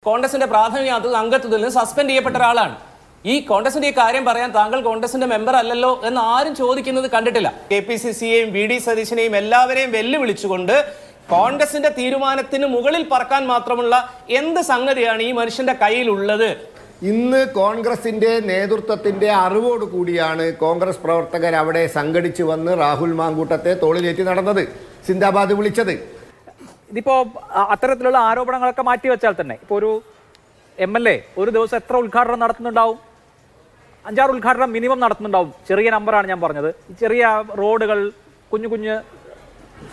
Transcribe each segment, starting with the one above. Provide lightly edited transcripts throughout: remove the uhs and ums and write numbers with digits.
കോൺഗ്രസിന്റെ പ്രാഥമിക അംഗത്വത്തിൽ നിന്ന് സസ്പെൻഡ് ചെയ്യപ്പെട്ട ഒരാളാണ്. ഈ കോൺഗ്രസിന്റെ ഈ കാര്യം പറയാൻ താങ്കൾ കോൺഗ്രസിന്റെ മെമ്പർ അല്ലല്ലോ എന്ന് ആരും ചോദിക്കുന്നത് കണ്ടിട്ടില്ല. KPCCയെയും VD സതീശനെയും എല്ലാവരെയും വെല്ലുവിളിച്ചുകൊണ്ട് കോൺഗ്രസിന്റെ തീരുമാനത്തിന് മുകളിൽ പറക്കാൻ മാത്രമുള്ള എന്ത് സംഗതിയാണ് ഈ മനുഷ്യന്റെ കയ്യിലുള്ളത്? ഇന്ന് കോൺഗ്രസിന്റെ നേതൃത്വത്തിന്റെ അറിവോട് കൂടിയാണ് കോൺഗ്രസ് പ്രവർത്തകർ അവിടെ സംഘടിച്ചു വന്ന് രാഹുൽ മാങ്കൂട്ടത്തെ തോളിലേറ്റി നടന്നത്, സിന്ദാബാദ് വിളിച്ചത്. ഇതിപ്പോൾ അത്തരത്തിലുള്ള ആരോപണങ്ങളൊക്കെ മാറ്റിവെച്ചാൽ തന്നെ ഇപ്പോൾ ഒരു MLA ഒരു ദിവസം എത്ര ഉദ്ഘാടനം നടത്തുന്നുണ്ടാവും? 5-6 ഉദ്ഘാടനം മിനിമം നടത്തുന്നുണ്ടാവും. ചെറിയ നമ്പറാണ് ഞാൻ പറഞ്ഞത്. ചെറിയ റോഡുകൾ, കുഞ്ഞു കുഞ്ഞു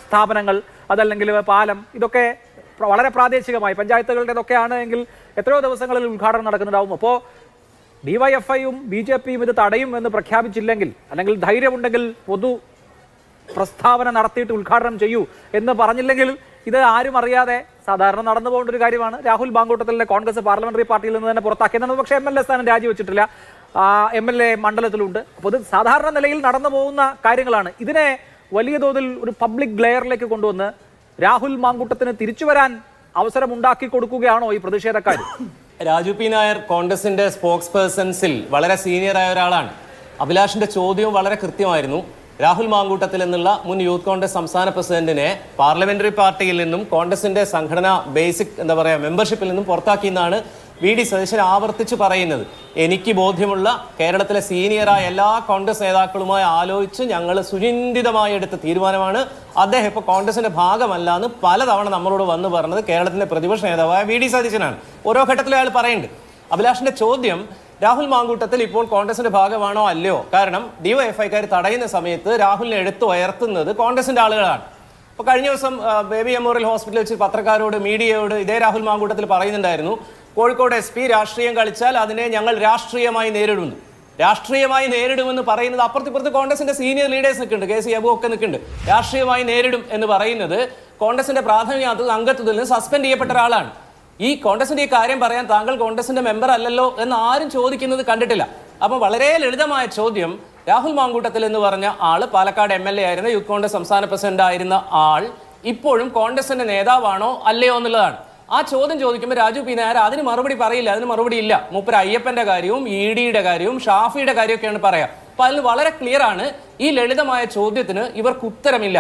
സ്ഥാപനങ്ങൾ, അതല്ലെങ്കിൽ പാലം, ഇതൊക്കെ വളരെ പ്രാദേശികമായി പഞ്ചായത്തുകളുടേതൊക്കെയാണ് എങ്കിൽ എത്രയോ ദിവസങ്ങളിൽ ഉദ്ഘാടനം നടക്കുന്നുണ്ടാവും. അപ്പോൾ DYFIയും BJPയും ഇത് തടയും എന്ന് പ്രഖ്യാപിച്ചില്ലെങ്കിൽ, അല്ലെങ്കിൽ ധൈര്യമുണ്ടെങ്കിൽ പൊതു പ്രസ്താവന നടത്തിയിട്ട് ഉദ്ഘാടനം ചെയ്യൂ എന്ന് പറഞ്ഞില്ലെങ്കിൽ ഇത് ആരും അറിയാതെ സാധാരണ നടന്നു പോകേണ്ട ഒരു കാര്യമാണ്. രാഹുൽ മാങ്കൂട്ടത്തിലെ കോൺഗ്രസ് പാർലമെന്ററി പാർട്ടിയിൽ നിന്ന് തന്നെ പുറത്താക്കിയെന്നാണ്. പക്ഷേ MLA സ്ഥാനം രാജിവെച്ചിട്ടില്ല, MLA മണ്ഡലത്തിലുണ്ട്. അപ്പോൾ ഇത് സാധാരണ നിലയിൽ നടന്നു പോകുന്ന കാര്യങ്ങളാണ്. ഇതിനെ വലിയ തോതിൽ ഒരു പബ്ലിക് ഗ്ലെയറിലേക്ക് കൊണ്ടുവന്ന് രാഹുൽ മാങ്കൂട്ടത്തിന് തിരിച്ചു വരാൻ അവസരം ഉണ്ടാക്കി കൊടുക്കുകയാണോ ഈ പ്രതിഷേധക്കാർ? രാജു പി നായർ കോൺഗ്രസിന്റെ സ്പോക്സ് പേഴ്സൺസിൽ വളരെ സീനിയറായ ഒരാളാണ്. അഭിലാഷിന്റെ ചോദ്യവും വളരെ കൃത്യമായിരുന്നു. രാഹുൽ മാങ്കൂട്ടത്തിൽ എന്നുള്ള മുൻ യൂത്ത് കോൺഗ്രസ് സംസ്ഥാന പ്രസിഡന്റിനെ പാർലമെന്ററി പാർട്ടിയിൽ നിന്നും കോൺഗ്രസിന്റെ സംഘടന ബേസിക് മെമ്പർഷിപ്പിൽ നിന്നും പുറത്താക്കിയെന്നാണ് VD സതീശൻ ആവർത്തിച്ച് പറയുന്നത്. എനിക്ക് ബോധ്യമുള്ള കേരളത്തിലെ സീനിയറായ എല്ലാ കോൺഗ്രസ് നേതാക്കളുമായി ആലോചിച്ച് ഞങ്ങൾ സുചിന്തിതമായി എടുത്ത തീരുമാനമാണ്. അദ്ദേഹം ഇപ്പോൾ കോൺഗ്രസിന്റെ ഭാഗമല്ല എന്ന് പലതവണ നമ്മളോട് വന്ന് പറഞ്ഞത് കേരളത്തിന്റെ പ്രതിപക്ഷ നേതാവായ VD സതീശനാണ്. ഓരോ ഘട്ടത്തിലും അയാൾ പറയുന്നുണ്ട്. അഭിലാഷിന്റെ ചോദ്യം, രാഹുൽ മാങ്കൂട്ടത്തിൽ ഇപ്പോൾ കോൺഗ്രസിന്റെ ഭാഗമാണോ അല്ലയോ? കാരണം DYFIക്കാർ തടയുന്ന സമയത്ത് രാഹുലിനെ എടുത്തു ഉയർത്തുന്നത് കോൺഗ്രസിന്റെ ആളുകളാണ്. അപ്പോൾ കഴിഞ്ഞ ദിവസം ബേബി മെമ്മോറിയൽ ഹോസ്പിറ്റലിൽ വെച്ച് പത്രക്കാരോട്, മീഡിയയോട് ഇതേ രാഹുൽ മാങ്കൂട്ടത്തിൽ പറയുന്നുണ്ടായിരുന്നു, കോഴിക്കോട് SP രാഷ്ട്രീയം കളിച്ചാൽ അതിനെ ഞങ്ങൾ രാഷ്ട്രീയമായി നേരിടുന്നു. രാഷ്ട്രീയമായി നേരിടുമെന്ന് പറയുന്നത് അപ്പുറത്തിപ്പുറത്ത് കോൺഗ്രസിന്റെ സീനിയർ ലീഡേഴ്സ് നിൽക്കുന്നുണ്ട്, KC അബു ഒക്കെ നിൽക്കുന്നുണ്ട്. രാഷ്ട്രീയമായി നേരിടും എന്ന് പറയുന്നത് കോൺഗ്രസിന്റെ പ്രാഥമിക അംഗത്വത്തിൽ നിന്ന് സസ്പെൻഡ് ചെയ്യപ്പെട്ട ഒരാളാണ്. ഈ കോൺഗ്രസിന്റെ ഈ കാര്യം പറയാൻ താങ്കൾ കോൺഗ്രസിന്റെ മെമ്പർ അല്ലല്ലോ എന്ന് ആരും ചോദിക്കുന്നത് കണ്ടിട്ടില്ല. അപ്പോൾ വളരെ ലളിതമായ ചോദ്യം, രാഹുൽ മാങ്കൂട്ടത്തിൽ എന്ന് പറഞ്ഞ ആള് പാലക്കാട് MLA ആയിരുന്ന യൂത്ത് കോൺഗ്രസ് സംസ്ഥാന പ്രസിഡന്റ് ആയിരുന്ന ആൾ ഇപ്പോഴും കോൺഗ്രസിന്റെ നേതാവാണോ അല്ലയോ എന്നുള്ളതാണ്. ആ ചോദ്യം ചോദിക്കുമ്പോൾ രാജു പി നായർ അതിന് മറുപടി പറയില്ല, അതിന് മറുപടി ഇല്ല. മൂപ്പർ അയ്യപ്പന്റെ കാര്യവും EDയുടെ കാര്യവും ഷാഫിയുടെ കാര്യമൊക്കെയാണ് പറയാം. അപ്പൊ അതിൽ വളരെ ക്ലിയർ ആണ്, ഈ ലളിതമായ ചോദ്യത്തിന് ഇവർക്ക് ഉത്തരമില്ല.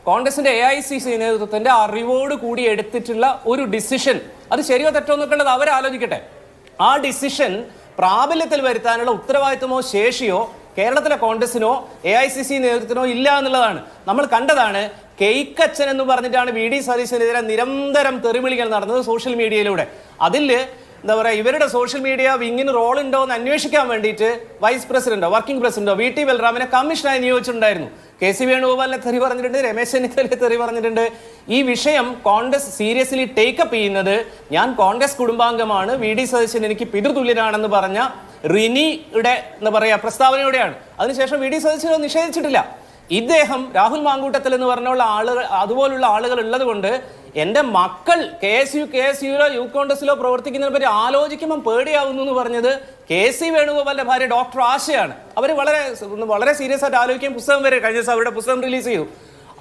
കോൺഗ്രസിന്റെ AICC നേതൃത്വത്തിന്റെ അറിവോട് കൂടി എടുത്തിട്ടുള്ള ഒരു ഡിസിഷൻ, അത് ശരിയോ തെറ്റോ എന്നൊക്കെയുള്ളത് അവരാലോചിക്കട്ടെ. ആ ഡിസിഷൻ പ്രാബല്യത്തിൽ വരുത്താനുള്ള ഉത്തരവാദിത്വമോ ശേഷിയോ കേരളത്തിലെ കോൺഗ്രസിനോ AICC നേതൃത്വത്തിനോ ഇല്ല എന്നുള്ളതാണ്. നമ്മൾ കണ്ടതാണ്. കേക്കച്ചൻ എന്ന് പറഞ്ഞിട്ടാണ് VD സതീശനെതിരെ നിരന്തരം തെറിവിളികൾ നടന്നത് സോഷ്യൽ മീഡിയയിലൂടെ. അതിൽ എന്താ പറയുക, ഇവരുടെ സോഷ്യൽ മീഡിയ വിങ്ങിന് റോൾ ഉണ്ടോ എന്ന് അന്വേഷിക്കാൻ വേണ്ടിയിട്ട് വൈസ് പ്രസിഡന്റോ വർക്കിംഗ് പ്രസിഡന്റോ VT ബൽറാമിനെ കമ്മീഷനായി നിയോഗിച്ചിട്ടുണ്ടായിരുന്നു. KC വേണുഗോപാലിനെ തെറി പറഞ്ഞിട്ടുണ്ട്, രമേശ് ചെന്നിത്തലയെ തെറി പറഞ്ഞിട്ടുണ്ട്. ഈ വിഷയം കോൺഗ്രസ് സീരിയസ്ലി ടേക്കപ്പ് ചെയ്യുന്നത്, ഞാൻ കോൺഗ്രസ് കുടുംബാംഗമാണ്, VD സതീശൻ എനിക്ക് പിതൃതുല്യനാണെന്ന് പറഞ്ഞ റിനിയുടെ എന്താ പറയുക പ്രസ്താവനയോടെയാണ്. അതിനുശേഷം VD സതീശനെ നിഷേധിച്ചിട്ടില്ല. ഇദ്ദേഹം രാഹുൽ മാങ്കൂട്ടത്തിൽ എന്ന് പറഞ്ഞുള്ള ആളുകൾ, അതുപോലുള്ള ആളുകൾ ഉള്ളത് കൊണ്ട് എൻ്റെ മക്കൾ KSUലോ യൂത്ത് കോൺഗ്രസിലോ പ്രവർത്തിക്കുന്നതിനെ പറ്റി ആലോചിക്കുമ്പോൾ പേടിയാവുന്നു എന്ന് പറഞ്ഞത് KC വേണുഗോപാലിന്റെ ഭാര്യ ഡോക്ടർ ആശയാണ്. അവർ വളരെ സീരിയസ് ആയിട്ട് ആലോചിക്കാൻ പുസ്തകം വരെ കഴിഞ്ഞ ദിവസം അവരുടെ പുസ്തകം റിലീസ് ചെയ്തു.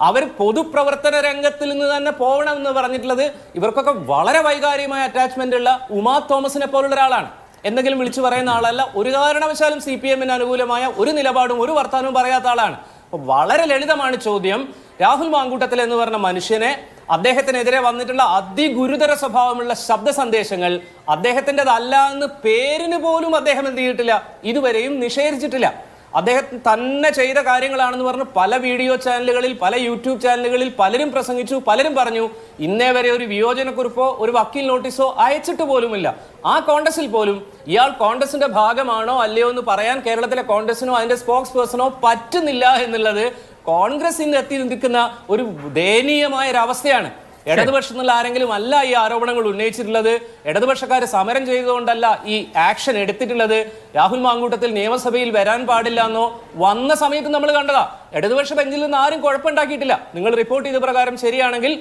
അവർ പൊതുപ്രവർത്തന രംഗത്തിൽ നിന്ന് തന്നെ പോകണം എന്ന് പറഞ്ഞിട്ടുള്ളത് ഇവർക്കൊക്കെ വളരെ വൈകാരികമായ അറ്റാച്ച്മെന്റ് ഉള്ള ഉമാ തോമസിനെ പോലുള്ള ഒരാളാണ്. എന്തെങ്കിലും വിളിച്ചു പറയുന്ന ആളല്ല. ഒരു കാരണവശാലും CPMന് അനുകൂലമായ ഒരു നിലപാടും ഒരു വർത്തമാനവും പറയാത്ത ആളാണ്. അപ്പോൾ വളരെ ലളിതമാണ് ചോദ്യം. രാഹുൽ മാങ്കൂട്ടത്തിൽ എന്ന് പറഞ്ഞ മനുഷ്യനെ, അദ്ദേഹത്തിനെതിരെ വന്നിട്ടുള്ള അതിഗുരുതര സ്വഭാവമുള്ള ശബ്ദ സന്ദേശങ്ങൾ അദ്ദേഹത്തിൻ്റെതല്ല എന്ന് പേരിന് പോലും അദ്ദേഹം എന്ത് ചെയ്തിട്ടില്ല, ഇതുവരെയും നിഷേധിച്ചിട്ടില്ല. അദ്ദേഹം തന്നെ ചെയ്ത കാര്യങ്ങളാണെന്ന് പറഞ്ഞ് പല വീഡിയോ ചാനലുകളിൽ, പല യൂട്യൂബ് ചാനലുകളിൽ പലരും പ്രസംഗിച്ചു, പലരും പറഞ്ഞു. ഇന്നേ വരെ ഒരു വിയോജനക്കുറിപ്പോ ഒരു വക്കീൽ നോട്ടീസോ അയച്ചിട്ട് പോലുമില്ല. ആ കോൺഗ്രസിൽ പോലും ഇയാൾ കോൺഗ്രസിന്റെ ഭാഗമാണോ അല്ലയോ എന്ന് പറയാൻ കേരളത്തിലെ കോൺഗ്രസിനോ അതിന്റെ സ്പോക്സ് പേഴ്സണോ പറ്റുന്നില്ല എന്നുള്ളത് കോൺഗ്രസ് ഇന്ന് എത്തി നിൽക്കുന്ന ഒരു ദയനീയമായ ഒരു അവസ്ഥയാണ്. ഇടതുപക്ഷത്തിൽ ആരെങ്കിലും അല്ല ഈ ആരോപണങ്ങൾ ഉന്നയിച്ചിട്ടുള്ളത്. ഇടതുപക്ഷക്കാർ സമരം ചെയ്തുകൊണ്ടല്ല ഈ ആക്ഷൻ എടുത്തിട്ടുള്ളത്. രാഹുൽ മാങ്കൂട്ടത്തിൽ നിയമസഭയിൽ വരാൻ പാടില്ല എന്നോ വന്ന സമയത്ത് നമ്മൾ കണ്ടതാ. ഇടതുപക്ഷ ബെഞ്ചിൽ നിന്ന് ആരും കുഴപ്പമുണ്ടാക്കിയിട്ടില്ല. നിങ്ങൾ റിപ്പോർട്ട് ചെയ്ത പ്രകാരം ശരിയാണെങ്കിൽ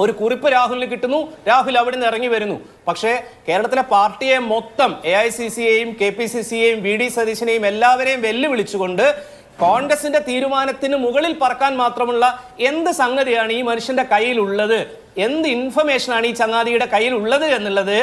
ഒരു കുറിപ്പ് രാഹുലിന് കിട്ടുന്നു, രാഹുൽ അവിടെ നിന്ന് ഇറങ്ങി വരുന്നു. പക്ഷേ കേരളത്തിലെ പാർട്ടിയെ മൊത്തം AICCയെയും KPCCയെയും VD സതീശനെയും എല്ലാവരെയും വെല്ലുവിളിച്ചുകൊണ്ട് കോൺഗ്രസിന്റെ തീരുമാനത്തിന് മുകളിൽ പറക്കാൻ മാത്രമുള്ള എന്ത് സംഗതിയാണ് ഈ മനുഷ്യന്റെ കയ്യിലുള്ളത്? എന്ത് ഇൻഫർമേഷൻ ആണ് ഈ ചങ്ങാതിയുടെ കയ്യിൽ ഉള്ളത് എന്നുള്ളത്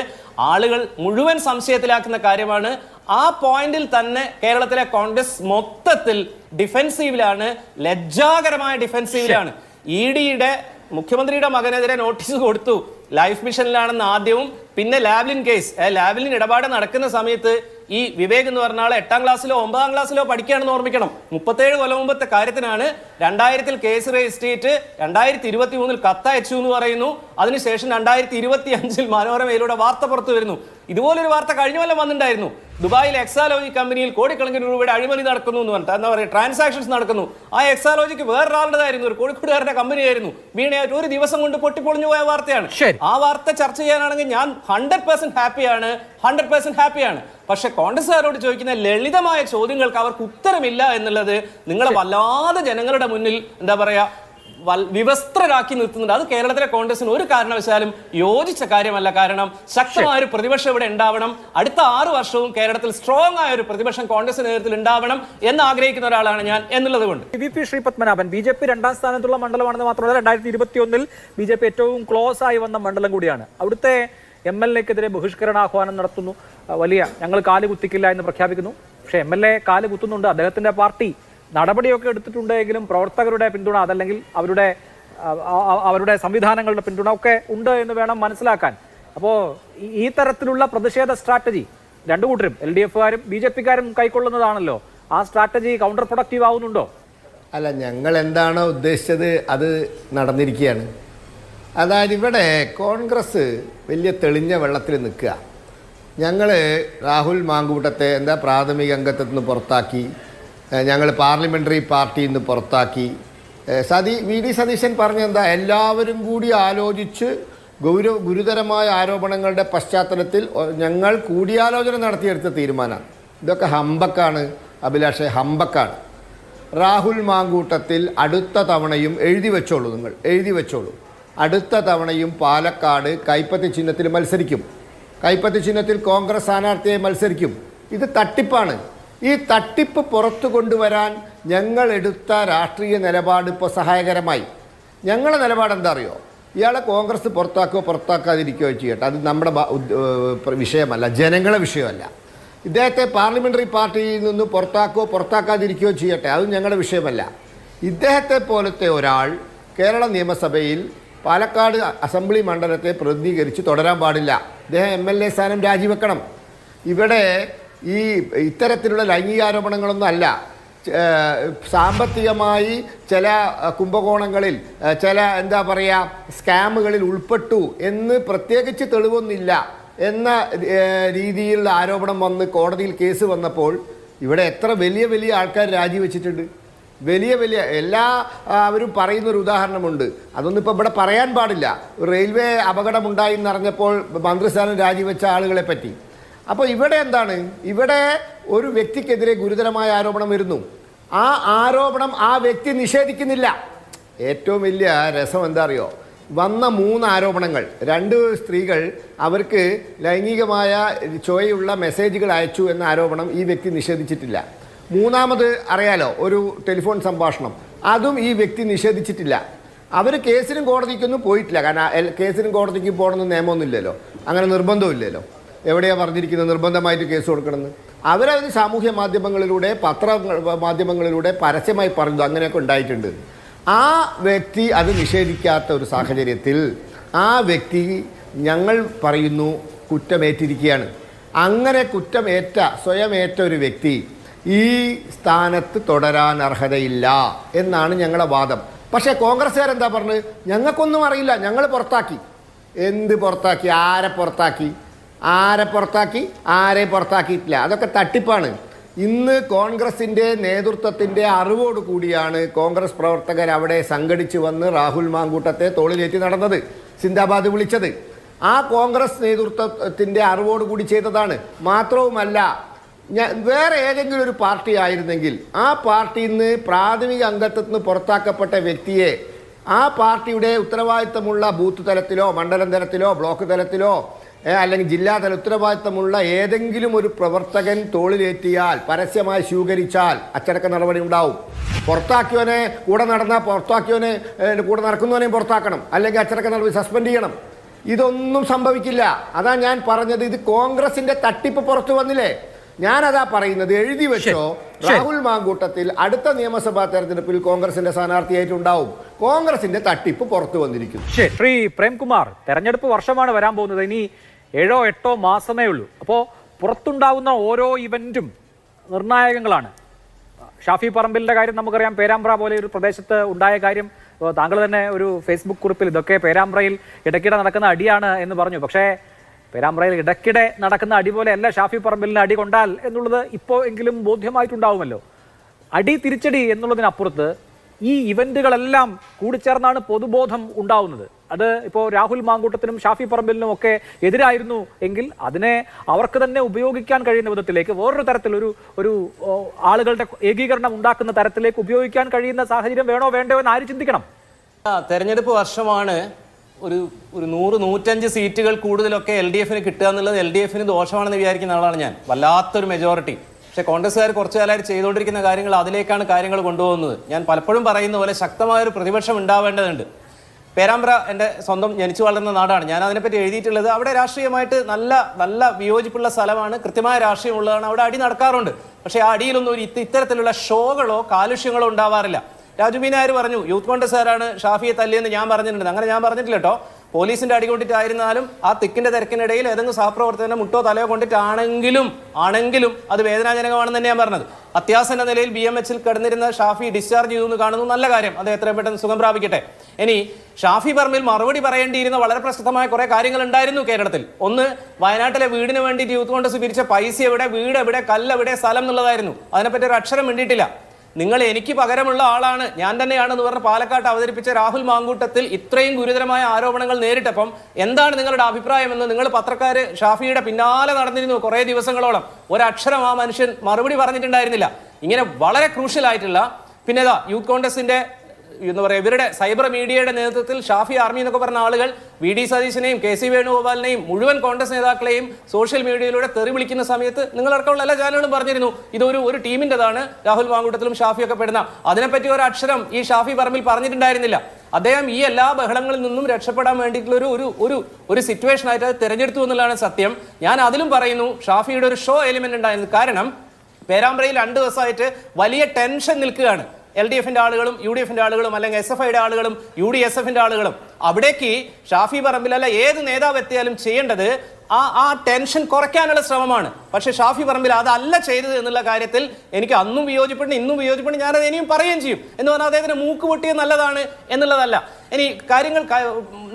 ആളുകൾ മുഴുവൻ സംശയത്തിലാക്കുന്ന കാര്യമാണ്. ആ പോയിന്റിൽ തന്നെ കേരളത്തിലെ കോൺഗ്രസ് മൊത്തത്തിൽ ഡിഫെൻസീവിലാണ്, ലജ്ജാകരമായ ഡിഫെൻസീവിലാണ്. EDയുടെ മുഖ്യമന്ത്രിയുടെ മകനെതിരെ നോട്ടീസ് കൊടുത്തു, ലൈഫ് മിഷനിലാണെന്ന് ആദ്യവും, പിന്നെ ലാവ്ലിൻ കേസ്, ലാവ്ലിൻ ഇടപാട് നടക്കുന്ന സമയത്ത് ഈ വിവേക് എന്ന് പറഞ്ഞ ആൾ 8ാം ക്ലാസ്സിലോ 9ാം ക്ലാസ്സിലോ പഠിക്കുകയാണെന്ന് ഓർമ്മിക്കണം. 37 കൊല്ലം മുമ്പത്തെ കാര്യത്തിനാണ് 2000 കേസ് രജിസ്റ്റർ ചെയ്തിട്ട് 2023 കത്തയച്ചു എന്ന് പറയുന്നു. അതിനുശേഷം 2025 മനോരമയിലൂടെ വാർത്ത പുറത്തു വരുന്നു. ഇതുപോലൊരു വാർത്ത കഴിഞ്ഞ കൊല്ലം വന്നിട്ടുണ്ടായിരുന്നു. ദുബായിൽ എക്സാലോജി കമ്പനിയിൽ കോടിക്കണക്കിന് രൂപയുടെ അഴിമതി നടക്കുന്നു എന്ന് പറഞ്ഞിട്ട്, എന്താ പറയുക, ട്രാൻസാക്ഷൻസ് നടക്കുന്നു. ആ എക്സാലോജിക്ക് വേറൊരാളുടേതായിരുന്നു, ഒരു കോഴിക്കോടുകാരുടെ കമ്പനിയായിരുന്നു. വീണയായിട്ട് ഒരു ദിവസം കൊണ്ട് പൊട്ടിപ്പൊളിഞ്ഞു പോയ വാർത്തയാണ്. ആ വാർത്ത ചർച്ച ചെയ്യാനാണെങ്കിൽ ഞാൻ 100% ഹാപ്പിയാണ്, 100% ഹാപ്പിയാണ്. പക്ഷെ കോൺഗ്രസ്സുകാരോട് ചോദിക്കുന്ന ലളിതമായ ചോദ്യങ്ങൾക്ക് അവർക്ക് ഉത്തരമില്ല എന്നുള്ളത് നിങ്ങളെ വല്ലാതെ ജനങ്ങളുടെ മുന്നിൽ എന്താ പറയാ വിവസ്ത്രരാക്കി നിർത്തുന്നുണ്ട്. അത് കേരളത്തിലെ കോൺഗ്രസിന് ഒരു കാരണവശാലും യോജിച്ച കാര്യമല്ല. കാരണം ശക്തമായ ഒരു പ്രതിപക്ഷം ഇവിടെ ഉണ്ടാവണം. അടുത്ത 6 വർഷവും കേരളത്തിൽ സ്ട്രോങ് ആയ ഒരു പ്രതിപക്ഷം കോൺഗ്രസ് നേതൃത്വത്തിൽ ഉണ്ടാവണം എന്ന് ആഗ്രഹിക്കുന്ന ഒരാളാണ് ഞാൻ എന്നുള്ളത് കൊണ്ട്. VP ശ്രീപത്മനാഭൻ, BJP 2ാം സ്ഥാനത്തുള്ള മണ്ഡലമാണെന്ന് മാത്രമല്ല 2021 BJP ഏറ്റവും ക്ലോസ് ആയി വന്ന മണ്ഡലം കൂടിയാണ്. അവിടുത്തെ MLA-ക്കെതിരെ ബഹിഷ്കരണാഹ്വാനം നടത്തുന്നു. വലിയ ഞങ്ങൾ കാല് കുത്തിക്കില്ല എന്ന് പ്രഖ്യാപിക്കുന്നു. പക്ഷേ MLA കാല് കുത്തുന്നുണ്ട്. അദ്ദേഹത്തിന്റെ പാർട്ടി നടപടിയൊക്കെ എടുത്തിട്ടുണ്ടെങ്കിലും പ്രവർത്തകരുടെ പിന്തുണ, അതല്ലെങ്കിൽ അവരുടെ സംവിധാനങ്ങളുടെ പിന്തുണ ഒക്കെ ഉണ്ട് എന്ന് വേണം മനസ്സിലാക്കാൻ. അപ്പോൾ ഈ തരത്തിലുള്ള പ്രതിഷേധ സ്ട്രാറ്റജി രണ്ടു കൂട്ടരും, LDF-കാരും BJP-കാരും കൈക്കൊള്ളുന്നതാണല്ലോ. ആ സ്ട്രാറ്റജി കൗണ്ടർ പ്രൊഡക്റ്റീവ് ആവുന്നുണ്ടോ? അല്ല, ഞങ്ങൾ എന്താണോ ഉദ്ദേശിച്ചത് അത് നടന്നിരിക്കുകയാണ്. അതായത് ഇവിടെ കോൺഗ്രസ് വലിയ തെളിഞ്ഞ വെള്ളത്തിൽ നിൽക്കുക. ഞങ്ങൾ രാഹുൽ മാങ്കൂട്ടത്തെ പ്രാഥമിക അംഗത്വത്തിൽ നിന്ന് പുറത്താക്കി, ഞങ്ങൾ പാർലമെൻ്ററി പാർട്ടിയിൽ നിന്ന് പുറത്താക്കി. VD സതീശൻ പറഞ്ഞെന്താ, എല്ലാവരും കൂടി ആലോചിച്ച് ഗുരുതരമായ ആരോപണങ്ങളുടെ പശ്ചാത്തലത്തിൽ ഞങ്ങൾ കൂടിയാലോചന നടത്തിയെടുത്ത തീരുമാനമാണ്. ഇതൊക്കെ ഹമ്പക്കാണ് അഭിലാഷേ, ഹമ്പക്കാണ്. രാഹുൽ മാങ്കൂട്ടത്തിൽ അടുത്ത തവണയും എഴുതി വെച്ചോളൂ, നിങ്ങൾ എഴുതി വെച്ചോളൂ, അടുത്ത തവണയും പാലക്കാട് കൈപ്പത്തി ചിഹ്നത്തിൽ മത്സരിക്കും. കൈപ്പത്തി ചിഹ്നത്തിൽ കോൺഗ്രസ് സ്ഥാനാർത്ഥിയെ മത്സരിക്കും. ഇത് തട്ടിപ്പാണ്. ഈ തട്ടിപ്പ് പുറത്തു കൊണ്ടുവരാൻ ഞങ്ങൾ എടുത്ത രാഷ്ട്രീയ നിലപാട് ഇപ്പോൾ സഹായകരമായി. ഞങ്ങളുടെ നിലപാട് എന്താ അറിയോ, ഇയാളെ കോൺഗ്രസ് പുറത്താക്കാതിരിക്കുകയോ ചെയ്യട്ടെ, അത് നമ്മുടെ വിഷയമല്ല, ജനങ്ങളെ വിഷയമല്ല. ഇദ്ദേഹത്തെ പാർലമെൻ്ററി പാർട്ടിയിൽ നിന്ന് പുറത്താക്കാതിരിക്കുകയോ ചെയ്യട്ടെ, അതും ഞങ്ങളുടെ വിഷയമല്ല. ഇദ്ദേഹത്തെ പോലത്തെ ഒരാൾ കേരള നിയമസഭയിൽ പാലക്കാട് അസംബ്ലി മണ്ഡലത്തെ പ്രതിനിധീകരിച്ച് തുടരാൻ പാടില്ല. ഇദ്ദേഹം MLA സ്ഥാനം രാജിവെക്കണം. ഇവിടെ ഇത്തരത്തിലുള്ള ലൈംഗികാരോപണങ്ങളൊന്നും അല്ല. സാമ്പത്തികമായി ചില കുംഭകോണങ്ങളിൽ, ചില സ്കാമുകളിൽ ഉൾപ്പെട്ടു എന്ന് പ്രത്യേകിച്ച് തെളിവൊന്നുമില്ല എന്ന രീതിയിലുള്ള ആരോപണം വന്ന് കോടതിയിൽ കേസ് വന്നപ്പോൾ ഇവിടെ എത്ര വലിയ ആൾക്കാർ രാജിവെച്ചിട്ടുണ്ട്. വലിയ അവരും പറയുന്നൊരു ഉദാഹരണമുണ്ട്. അതൊന്നും ഇപ്പോൾ ഇവിടെ പറയാൻ പാടില്ല. റെയിൽവേ അപകടമുണ്ടായി എന്നറിഞ്ഞപ്പോൾ മന്ത്രിസ്ഥാനം രാജിവെച്ച ആളുകളെ പറ്റി. അപ്പോൾ ഇവിടെ ഇവിടെ ഒരു വ്യക്തിക്കെതിരെ ഗുരുതരമായ ആരോപണം വരുന്നു. ആ ആരോപണം ആ വ്യക്തി നിഷേധിക്കുന്നില്ല. ഏറ്റവും വലിയ രസം എന്താ അറിയോ, വന്ന 3 ആരോപണങ്ങൾ, 2 സ്ത്രീകൾ അവർക്ക് ലൈംഗികമായ ചോയുള്ള മെസ്സേജുകൾ അയച്ചു എന്ന ആരോപണം ഈ വ്യക്തി നിഷേധിച്ചിട്ടില്ല. 3ാമത് അറിയാലോ, ഒരു ടെലിഫോൺ സംഭാഷണം, അതും ഈ വ്യക്തി നിഷേധിച്ചിട്ടില്ല. അവർ കേസിനും കോടതിക്കൊന്നും പോയിട്ടില്ല. കാരണം കേസിനും കോടതിക്കും പോകണമെന്ന് നിയമമൊന്നുമില്ലല്ലോ, അങ്ങനെ നിർബന്ധമില്ലല്ലോ. എവിടെയാണ് പറഞ്ഞിരിക്കുന്നത് നിർബന്ധമായിട്ട് കേസ് കൊടുക്കണമെന്ന്? അവരത് സാമൂഹ്യ മാധ്യമങ്ങളിലൂടെ, മാധ്യമങ്ങളിലൂടെ പരസ്യമായി പറഞ്ഞു അങ്ങനെയൊക്കെ ഉണ്ടായിട്ടുണ്ട്. ആ വ്യക്തി അത് നിഷേധിക്കാത്ത ഒരു സാഹചര്യത്തിൽ ആ വ്യക്തി ഞങ്ങൾ പറയുന്നു കുറ്റമേറ്റിരിക്കുകയാണ്. അങ്ങനെ സ്വയം ഏറ്റ ഒരു വ്യക്തി ഈ സ്ഥാനത്ത് തുടരാൻ അർഹതയില്ല എന്നാണ് ഞങ്ങളുടെ വാദം. പക്ഷേ കോൺഗ്രസ്സുകാരെന്താ പറഞ്ഞത്, ഞങ്ങൾക്കൊന്നും അറിയില്ല, ഞങ്ങൾ പുറത്താക്കി. എന്ത് പുറത്താക്കി? ആരെ പുറത്താക്കിയിട്ടില്ല. അതൊക്കെ തട്ടിപ്പാണ്. ഇന്ന് കോൺഗ്രസിൻ്റെ നേതൃത്വത്തിൻ്റെ അറിവോട് കൂടിയാണ് കോൺഗ്രസ് പ്രവർത്തകർ അവിടെ സംഘടിച്ച് വന്ന് രാഹുൽ മാങ്കൂട്ടത്തെ തോളിലേറ്റി നടന്നത്, സിന്ദാബാദ് വിളിച്ചത്. ആ കോൺഗ്രസ് നേതൃത്വത്തിൻ്റെ അറിവോട് കൂടി ചെയ്തതാണ്. മാത്രവുമല്ല, വേറെ ഏതെങ്കിലും ഒരു പാർട്ടി ആയിരുന്നെങ്കിൽ ആ പാർട്ടിയിൽ നിന്ന് പ്രാഥമിക അംഗത്വത്തിൽ നിന്ന് പുറത്താക്കപ്പെട്ട വ്യക്തിയെ ആ പാർട്ടിയുടെ ഉത്തരവാദിത്തമുള്ള ബൂത്ത് തലത്തിലോ മണ്ഡലം തലത്തിലോ ബ്ലോക്ക് തലത്തിലോ അല്ലെങ്കിൽ ജില്ലാതല ഉത്തരവാദിത്തമുള്ള ഏതെങ്കിലും ഒരു പ്രവർത്തകൻ തോളിലേറ്റിയാൽ, പരസ്യമായി സ്വീകരിച്ചാൽ അച്ചടക്ക നടപടി ഉണ്ടാവും. പുറത്താക്കിയവനെ കൂടെ നടക്കുന്നവനെയും പുറത്താക്കണം, അല്ലെങ്കിൽ അച്ചടക്ക നടപടി സസ്പെൻഡ് ചെയ്യണം. ഇതൊന്നും സംഭവിക്കില്ല. അതാ ഞാൻ പറഞ്ഞത്, ഇത് കോൺഗ്രസിന്റെ തട്ടിപ്പ് പുറത്തു വന്നില്ലേ. ഞാനതാ പറയുന്നത്, എഴുതി വെച്ചോ, രാഹുൽ മാങ്കൂട്ടത്തിൽ അടുത്ത നിയമസഭാ തെരഞ്ഞെടുപ്പിൽ കോൺഗ്രസിന്റെ സ്ഥാനാർത്ഥിയായിട്ടുണ്ടാവും. കോൺഗ്രസിന്റെ തട്ടിപ്പ് പുറത്തു വന്നിരിക്കുന്നു. ശ്രീ പ്രേംകുമാർ, തെരഞ്ഞെടുപ്പ് വർഷമാണ് വരാൻ പോകുന്നത്. ഇനി 7-8 മാസമേ ഉള്ളൂ. അപ്പോൾ പുറത്തുണ്ടാവുന്ന ഓരോ ഇവന്റും നിർണായകങ്ങളാണ്. ഷാഫി പറമ്പിലിന്റെ കാര്യം നമുക്കറിയാം. പേരാമ്പ്ര പോലെ ഒരു പ്രദേശത്ത് ഉണ്ടായ കാര്യം താങ്കൾ തന്നെ ഒരു ഫേസ്ബുക്ക് കുറിപ്പിൽ ഇതൊക്കെ പേരാമ്പ്രയിൽ ഇടയ്ക്കിടെ നടക്കുന്ന അടിയാണ് എന്ന് പറഞ്ഞു. പക്ഷേ പേരാമ്പ്രയിൽ ഇടയ്ക്കിടെ നടക്കുന്ന അടി പോലെ അല്ല ഷാഫി പറമ്പിലിന് അടി കൊണ്ടാൽ എന്നുള്ളത് ഇപ്പോൾ എങ്കിലും ബോധ്യമായിട്ടുണ്ടാവുമല്ലോ. അടി തിരിച്ചടി എന്നുള്ളതിനപ്പുറത്ത് ഈ ഇവന്റുകളെല്ലാം കൂടിച്ചേർന്നാണ് പൊതുബോധം ഉണ്ടാവുന്നത്. അത് ഇപ്പോൾ രാഹുൽ മാങ്കൂട്ടത്തിനും ഷാഫി പറമ്പിലിനും ഒക്കെ എതിരായിരുന്നു എങ്കിൽ അതിനെ അവർക്ക് തന്നെ ഉപയോഗിക്കാൻ കഴിയുന്ന വിധത്തിലേക്ക്, വേറൊരു തരത്തിൽ ഒരു ആളുകളുടെ ഏകീകരണം ഉണ്ടാക്കുന്ന തരത്തിലേക്ക് ഉപയോഗിക്കാൻ കഴിയുന്ന സാഹചര്യം വേണോ വേണ്ടോ എന്ന് ആര് ചിന്തിക്കണം? തെരഞ്ഞെടുപ്പ് വർഷമാണ്. ഒരു 100-105 സീറ്റുകൾ കൂടുതലൊക്കെ LDFന് കിട്ടുക എന്നുള്ളത് LDFന് ദോഷമാണെന്ന് വിചാരിക്കുന്ന ആളാണ് ഞാൻ. വല്ലാത്തൊരു മെജോറിറ്റി. പക്ഷേ കോൺഗ്രസ്സുകാർ കുറച്ചു കാലമായിട്ട് ചെയ്തുകൊണ്ടിരിക്കുന്ന കാര്യങ്ങൾ അതിലേക്കാണ് കാര്യങ്ങൾ കൊണ്ടുപോകുന്നത്. ഞാൻ പലപ്പോഴും പറയുന്ന പോലെ ശക്തമായൊരു പ്രതിപക്ഷം ഉണ്ടാവേണ്ടതുണ്ട്. പേരാമ്പ്ര എൻ്റെ സ്വന്തം ജനിച്ചു വളർന്ന നാടാണ്. ഞാൻ അതിനെപ്പറ്റി എഴുതിയിട്ടുള്ളത്. അവിടെ രാഷ്ട്രീയമായിട്ട് നല്ല വിയോജിപ്പുള്ള സ്ഥലമാണ്, കൃത്യമായ രാഷ്ട്രീയമുള്ളതാണ്. അവിടെ അടി നടക്കാറുണ്ട്. പക്ഷേ ആ അടിയിലൊന്നും ഇത്തരത്തിലുള്ള ഷോകളോ കാലുഷ്യങ്ങളോ ഉണ്ടാവാറില്ല. രാജു ബി നായർ പറഞ്ഞു യൂത്ത് കോൺഗ്രസ്സുകാരാണ് ഷാഫിയെ തല്ലിയെന്ന് ഞാൻ പറഞ്ഞിട്ടുണ്ട്. അങ്ങനെ ഞാൻ പറഞ്ഞിട്ടില്ല കേട്ടോ. പോലീസിന്റെ അടി കൊണ്ടിട്ടായിരുന്നാലും ആ തിക്കിന്റെ തിരക്കിനിടയിൽ ഏതെങ്കിലും സഹപ്രവർത്തകന്റെ മുട്ടോ തലയോ കൊണ്ടിട്ടാണെങ്കിലും അത് വേദനാജനകമാണെന്ന് തന്നെ ഞാൻ പറഞ്ഞത്. അത്യാസന്ന നിലയിൽ BMHൽ കിടന്നിരുന്ന ഷാഫി ഡിസ്ചാർജ് ചെയ്തു എന്ന് കാണുന്നു. നല്ല കാര്യം, അത് എത്രയും പെട്ടെന്ന് സുഖം പ്രാപിക്കട്ടെ. ഇനി ഷാഫി പറമ്പിൽ മറുപടി പറയേണ്ടിയിരുന്ന വളരെ പ്രസക്തമായ കുറെ കാര്യങ്ങൾ ഉണ്ടായിരുന്നു കേരളത്തിൽ. ഒന്ന്, വയനാട്ടിലെ വീടിന് വേണ്ടിയിട്ട് യൂത്ത് കോൺഗ്രസ് പിരിച്ച പൈസ എവിടെ, വീട് എവിടെ, കല്ലെവിടെ, സ്ഥലം എന്നുള്ളതായിരുന്നു. അതിനെപ്പറ്റി ഒരു അക്ഷരം മിണ്ടിയിട്ടില്ല. നിങ്ങൾ എനിക്ക് പകരമുള്ള ആളാണ്, ഞാൻ തന്നെയാണെന്ന് പറഞ്ഞ് പാലക്കാട്ട് അവതരിപ്പിച്ച രാഹുൽ മാങ്കൂട്ടത്തിൽ ഇത്രയും ഗുരുതരമായ ആരോപണങ്ങൾ നേരിട്ടപ്പം എന്താണ് നിങ്ങളുടെ അഭിപ്രായമെന്ന് നിങ്ങൾ പത്രക്കാർ ഷാഫിയുടെ പിന്നാലെ നടന്നിരുന്നു കുറേ ദിവസങ്ങളോളം. ഒരക്ഷരം ആ മനുഷ്യൻ മറുപടി പറഞ്ഞിട്ടുണ്ടായിരുന്നില്ല. ഇങ്ങനെ വളരെ ക്രൂഷ്യൽ ആയിട്ടുള്ള പിന്നെ യൂത്ത് കോൺഗ്രസിന്റെ എന്താ പറയുക, ഇവരുടെ സൈബർ മീഡിയയുടെ നേതൃത്വത്തിൽ ഷാഫി ആർമി എന്നൊക്കെ പറഞ്ഞ ആളുകൾ VD സതീശനെയും KC വേണുഗോപാലിനെയും മുഴുവൻ കോൺഗ്രസ് നേതാക്കളെയും സോഷ്യൽ മീഡിയയിലൂടെ തെറി വിളിക്കുന്ന സമയത്ത് നിങ്ങളടക്കമുള്ള എല്ലാ ചാനലുകളും പറഞ്ഞിരുന്നു ഇതൊരു ടീമിൻ്റെതാണ്, രാഹുൽ മാങ്കൂട്ടത്തിലും ഷാഫിയൊക്കെ പെടുന്ന. അതിനെപ്പറ്റി ഒരു അക്ഷരം ഈ ഷാഫി പറമ്പിൽ പറഞ്ഞിട്ടുണ്ടായിരുന്നില്ല. അദ്ദേഹം ഈ എല്ലാ ബഹളങ്ങളിൽ നിന്നും രക്ഷപ്പെടാൻ വേണ്ടിയിട്ടുള്ള ഒരു സിറ്റുവേഷൻ ആയിട്ട് അത് തിരഞ്ഞെടുത്തു എന്നുള്ളതാണ് സത്യം. ഞാൻ അതിലും പറയുന്നു ഷാഫിയുടെ ഒരു ഷോ എലിമെന്റ് ഉണ്ടായിരുന്നു. കാരണം പേരാമ്പ്രയിൽ 2 ദിവസമായിട്ട് വലിയ ടെൻഷൻ നിൽക്കുകയാണ്. LDFന്റെ ആളുകളും UDFന്റെ ആളുകളും അല്ലെങ്കിൽ SFIയുടെ ആളുകളും UDSFന്റെ ആളുകളും. അവിടേക്ക് ഷാഫി പറമ്പിലല്ല ഏത് നേതാവ് എത്തിയാലും ചെയ്യേണ്ടത് ആ ടെൻഷൻ കുറയ്ക്കാനുള്ള ശ്രമമാണ്. പക്ഷേ ഷാഫി പറമ്പിൽ അതല്ല ചെയ്തത് എന്നുള്ള കാര്യത്തിൽ എനിക്ക് അന്നും വിയോജിപ്പെടുന്നു, ഇന്നും വിയോജിപ്പെടുന്നു. ഞാനത് ഇനിയും പറയുകയും ചെയ്യും. എന്ന് പറഞ്ഞാൽ അദ്ദേഹത്തിന് മൂക്ക് പൊട്ടിയത് നല്ലതാണ് എന്നുള്ളതല്ല. ഇനി കാര്യങ്ങൾ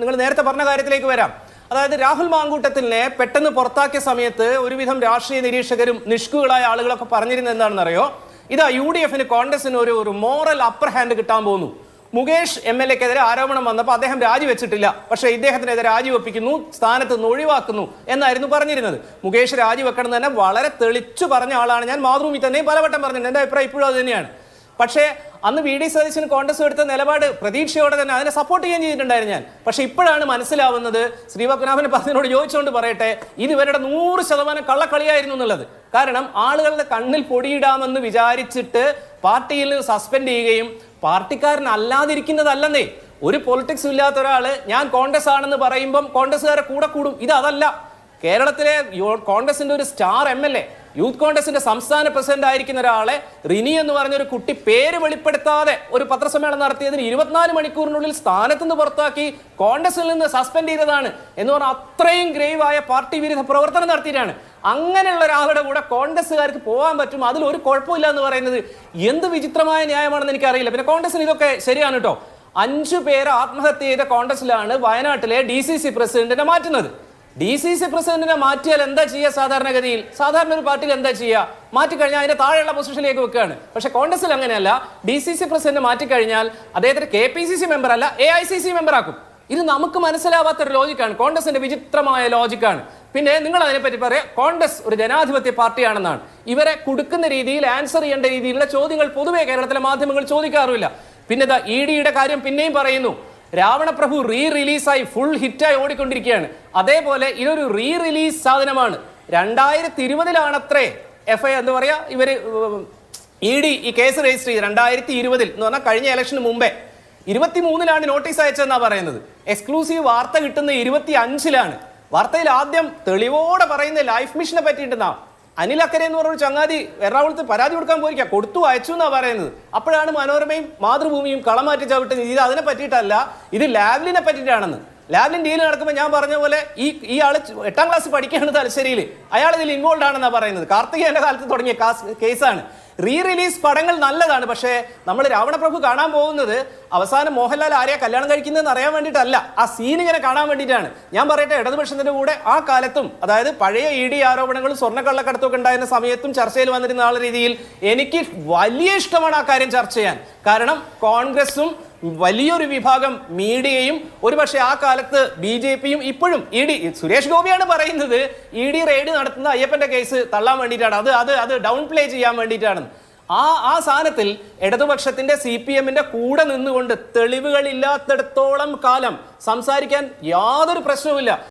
നിങ്ങൾ നേരത്തെ പറഞ്ഞ കാര്യത്തിലേക്ക് വരാം. അതായത് രാഹുൽ മാങ്കൂട്ടത്തിനെ പെട്ടെന്ന് പുറത്താക്കിയ സമയത്ത് ഒരുവിധം രാഷ്ട്രീയ നിരീക്ഷകരും നിഷ്കുകളായ ആളുകളൊക്കെ പറഞ്ഞിരുന്നത് എന്താണെന്ന് അറിയോ? ഇതാ UDFന് കോൺഗ്രസിന് ഒരു മോറൽ അപ്പർ ഹാൻഡ് കിട്ടാൻ പോകുന്നു. മുകേഷ് MLAക്കെതിരെ ആരോപണം വന്നപ്പോൾ അദ്ദേഹം രാജിവെച്ചിട്ടില്ല. പക്ഷേ ഇദ്ദേഹത്തിനെതിരെ രാജിവെപ്പിക്കുന്നു, സ്ഥാനത്ത് നിന്ന് ഒഴിവാക്കുന്നു എന്നായിരുന്നു പറഞ്ഞിരുന്നത്. മുകേഷ് രാജിവെക്കണം തന്നെ വളരെ തെളിച്ചു പറഞ്ഞ ആളാണ്. ഞാൻ മാതൃഭൂമി തന്നെയും പലവട്ടം പറഞ്ഞിട്ടുണ്ട്. എൻ്റെ അഭിപ്രായം ഇപ്പോഴും അത് തന്നെയാണ്. പക്ഷേ അന്ന് VD സതീശൻ കോൺഗ്രസ് എടുത്ത നിലപാട് പ്രതീക്ഷയോടെ തന്നെ അതിനെ സപ്പോർട്ട് ചെയ്യുകയും ചെയ്തിട്ടുണ്ടായിരുന്നു ഞാൻ. പക്ഷേ ഇപ്പോഴാണ് മനസ്സിലാവുന്നത്, ശ്രീപത്മനാഭൻ പറഞ്ഞതിനോട് ചോദിച്ചുകൊണ്ട് പറയട്ടെ, ഇത് ഇവരുടെ 100% കള്ളക്കളിയായിരുന്നു എന്നുള്ളത്. കാരണം ആളുകളുടെ കണ്ണിൽ പൊടിയിടാമെന്ന് വിചാരിച്ചിട്ട് പാർട്ടിയിൽ നിന്ന് സസ്പെൻഡ് ചെയ്യുകയും പാർട്ടിക്കാരനല്ലാതിരിക്കുന്നതല്ലെന്നേ. ഒരു പൊളിറ്റിക്സും ഇല്ലാത്ത ഒരാൾ ഞാൻ കോൺഗ്രസ് ആണെന്ന് പറയുമ്പം കോൺഗ്രസ്സുകാരെ കൂടെ കൂടും. ഇതല്ല. കേരളത്തിലെ കോൺഗ്രസിന്റെ ഒരു സ്റ്റാർ MLA, യൂത്ത് കോൺഗ്രസിന്റെ സംസ്ഥാന പ്രസിഡന്റ് ആയിരിക്കുന്ന ഒരാളെ റിനി എന്ന് പറഞ്ഞൊരു കുട്ടി പേര് വെളിപ്പെടുത്താതെ ഒരു പത്രസമ്മേളനം നടത്തിയതിന് 24 മണിക്കൂറിനുള്ളിൽ സ്ഥാനത്തുനിന്ന് പുറത്താക്കി കോൺഗ്രസിൽ നിന്ന് സസ്പെൻഡ് ചെയ്തതാണ് എന്ന് പറഞ്ഞാൽ അത്രയും ഗ്രേവായ പാർട്ടി വിരുദ്ധ പ്രവർത്തനം നടത്തിയിട്ടാണ്. അങ്ങനെയുള്ള ഒരാളുടെ കൂടെ കോൺഗ്രസ്സുകാർക്ക് പോകാൻ പറ്റും, അതിലൊരു കുഴപ്പമില്ല എന്ന് പറയുന്നത് എന്ത് വിചിത്രമായ ന്യായമാണെന്ന് എനിക്കറിയില്ല. പിന്നെ കോൺഗ്രസിന് ഇതൊക്കെ ശരിയാണ് കേട്ടോ. 5 പേര് ആത്മഹത്യ ചെയ്ത കോൺഗ്രസിലാണ് വയനാട്ടിലെ DCC പ്രസിഡന്റിനെ മാറ്റുന്നത്. DCC പ്രസിഡന്റിനെ മാറ്റിയാൽ എന്താ ചെയ്യുക? സാധാരണഗതിയിൽ സാധാരണ ഒരു പാർട്ടിയിൽ എന്താ ചെയ്യുക? മാറ്റിക്കഴിഞ്ഞാൽ അതിന്റെ താഴെയുള്ള പൊസിഷനിലേക്ക് വെക്കുകയാണ്. പക്ഷെ കോൺഗ്രസിൽ അങ്ങനെയല്ല. DCC പ്രസിഡന്റ് മാറ്റിക്കഴിഞ്ഞാൽ അദ്ദേഹത്തിന് KPCC മെമ്പർ അല്ല, AICC മെമ്പർ ആക്കും. ഇത് നമുക്ക് മനസ്സിലാവാത്തൊരു ലോജിക്കാണ്. കോൺഗ്രസിന്റെ വിചിത്രമായ ലോജിക്കാണ്. പിന്നെ നിങ്ങൾ അതിനെപ്പറ്റി പറയാം കോൺഗ്രസ് ഒരു ജനാധിപത്യ പാർട്ടിയാണെന്നാണ്. ഇവരെ കൊടുക്കുന്ന രീതിയിൽ ആൻസർ ചെയ്യേണ്ട രീതിയിലുള്ള ചോദ്യങ്ങൾ പൊതുവെ കേരളത്തിലെ മാധ്യമങ്ങൾ ചോദിക്കാറുമില്ല. പിന്നെ EDയുടെ കാര്യം പിന്നെയും പറയുന്നു. രാവണപ്രഭു റിലീസായി ഫുൾ ഹിറ്റായി ഓടിക്കൊണ്ടിരിക്കുകയാണ്. അതേപോലെ ഇതൊരു റിലീസ് സാധനമാണ്. 2020 FI എന്താ പറയാ, ഇവര് ED ഈ കേസ് രജിസ്റ്റർ ചെയ്ത് 2020 എന്ന് പറഞ്ഞാൽ കഴിഞ്ഞ ഇലക്ഷന് മുമ്പേ 23-ലാണ് നോട്ടീസ് അയച്ചതെന്നാ പറയുന്നത്. എക്സ്ക്ലൂസീവ് വാർത്ത കിട്ടുന്ന 25-ലാണ്. വാർത്തയിൽ ആദ്യം തെളിവോടെ പറയുന്ന ലൈഫ് മിഷനെ പറ്റിയിട്ടെന്നാ. അനിൽ അക്കരെ എന്ന് പറഞ്ഞൊരു ചങ്ങാതി എറണാകുളത്ത് പരാതി കൊടുക്കാൻ പോയിരിക്കാം, കൊടുത്തു അയച്ചു എന്നാ പറയുന്നത്. അപ്പോഴാണ് മനോരമയും മാതൃഭൂമിയും കളമാറ്റി ചവിട്ട് ഇത് അതിനെ പറ്റിയിട്ടല്ല, ഇത് ലാവ്ലിനെ പറ്റിയിട്ടാണെന്ന്. ലാവ്ലിൻ ഡീൽ നടക്കുമ്പോൾ ഞാൻ പറഞ്ഞ പോലെ ഈ ആള് 8ാം ക്ലാസ് പഠിക്കുകയാണ് തലശ്ശേരിയിൽ, അയാൾ ഇതിൽ ഇൻവോൾവ് ആണെന്നാ പറയുന്നത്. കാർത്തികേയന്റെ കാലത്ത് തുടങ്ങിയ കേസാണ്. റീ റിലീസ് പടങ്ങൾ നല്ലതാണ്, പക്ഷേ നമ്മൾ രാവണപ്രഭു കാണാൻ പോകുന്നത് അവസാനം മോഹൻലാൽ ആരെയാ കല്യാണം കഴിക്കുന്നതെന്ന് അറിയാൻ വേണ്ടിയിട്ടല്ല, ആ സീൻ ഇങ്ങനെ കാണാൻ വേണ്ടിയിട്ടാണ്. ഞാൻ പറയട്ടെ, ഇടതുപക്ഷത്തിന്റെ കൂടെ ആ കാലത്തും, അതായത് പഴയ ED ആരോപണങ്ങളും സ്വർണ്ണക്കള്ളക്കടത്തൊക്കെ ഉണ്ടായിരുന്ന സമയത്തും ചർച്ചയിൽ വന്നിരുന്ന ആളുടെ രീതിയിൽ എനിക്ക് വലിയ ഇഷ്ടമാണ് ആ കാര്യം ചർച്ച ചെയ്യാൻ. കാരണം കോൺഗ്രസും വലിയൊരു വിഭാഗം മീഡിയയും ഒരുപക്ഷെ ആ കാലത്ത് BJPയും ഇപ്പോഴും സുരേഷ് ഗോപിയാണ് പറയുന്നത് ED റെയ്ഡ് നടത്തുന്ന അയ്യപ്പന്റെ കേസ് തള്ളാൻ വേണ്ടിയിട്ടാണ്, അത് ഡൗൺ പ്ലേ ചെയ്യാൻ വേണ്ടിയിട്ടാണ്. ആ സാധനത്തിൽ ഇടതുപക്ഷത്തിന്റെ CPMന്റെ കൂടെ നിന്നുകൊണ്ട് തെളിവുകളില്ലാത്തിടത്തോളം കാലം സംസാരിക്കാൻ യാതൊരു പ്രശ്നവുമില്ല.